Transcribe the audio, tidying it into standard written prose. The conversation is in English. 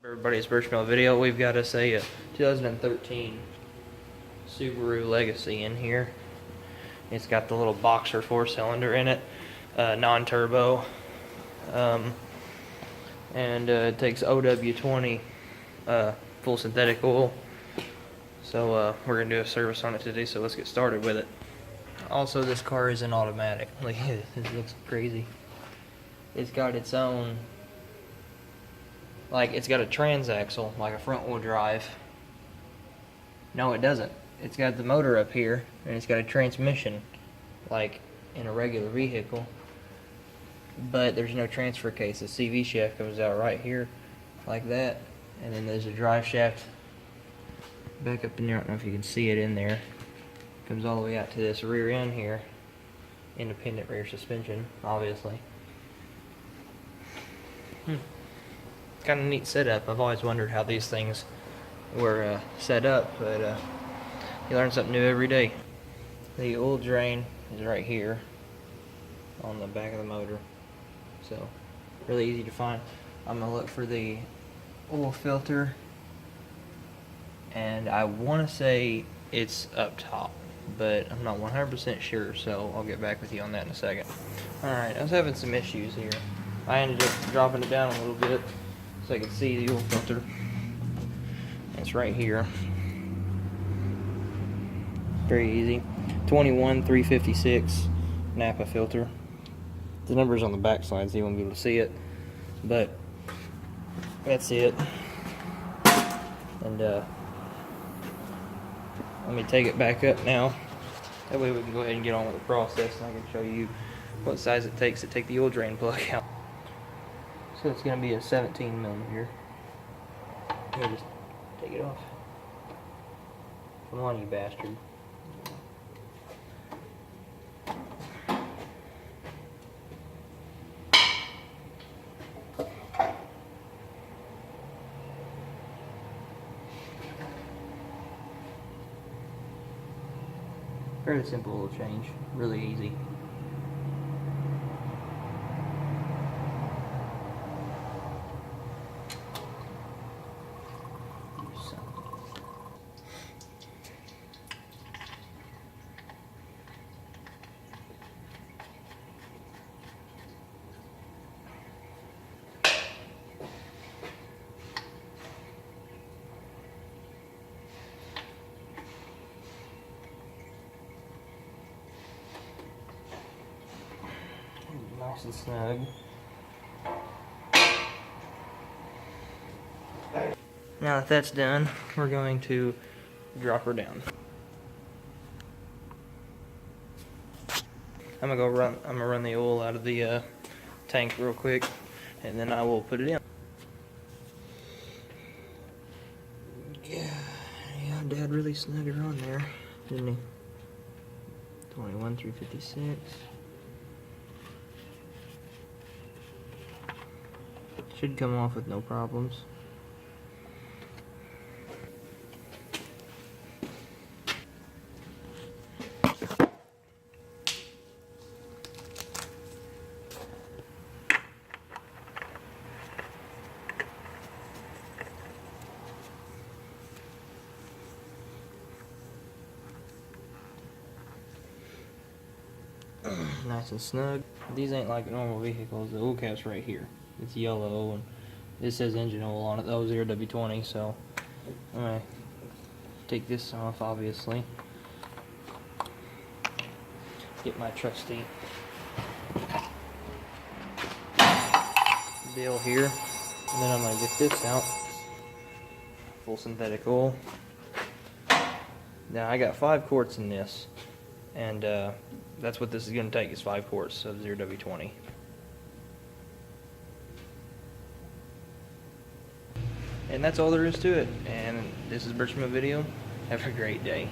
Everybody's Birchmill video. We've got us a 2013 Subaru Legacy in here. It's got the little boxer 4-cylinder in it, non-turbo, and it takes OW20 full synthetic oil. So we're gonna do a service on it today. So let's get started with it. Also, this car isn't automatic. Like, this looks crazy. It's got its own. Like, it's got a transaxle, like a front wheel drive. No, it doesn't. It's got the motor up here, and it's got a transmission, like in a regular vehicle. But there's no transfer case. The CV shaft comes out right here, like that. And then there's a drive shaft back up in there. I don't know if you can see it in there. Comes all the way out to this rear end here. Independent rear suspension, obviously. Kind of neat setup. I've always wondered how these things were set up, but you learn something new every day. The oil drain is right here on the back of the motor, so really easy to find. I'm gonna look for the oil filter, and I want to say it's up top, but I'm not 100% sure, so I'll get back with you on that in a second. Alright, I was having some issues here. I ended up dropping it down a little bit so I could see the oil filter. It's right here. Very easy. 21356 Napa filter. The number's on the back side, so you won't be able to see it. But that's it. And let me take it back up now. That way we can go ahead and get on with the process, and I can show you what size it takes to take the oil drain plug out. So it's going to be a 17 millimeter. Let me just take it off. Come on, you bastard. Very simple little change. Really easy. Nice and snug. Now that that's done, we're going to drop her down. I'm gonna run the oil out of the tank real quick, and then I will put it in. Yeah, Dad really snug her on there, didn't he? 21356. Should come off with no problems. Nice and snug. These ain't like normal vehicles. The oil cap's right here. It's yellow, and it says engine oil on it, though, 0W20, so I'm going to take this off, obviously. Get my trusty deal here, and then I'm going to get this out. Full synthetic oil. Now, I got 5 quarts in this, and that's what this is going to take, is 5 quarts of 0W20. And that's all there is to it. And this is Birchmill Video. Have a great day.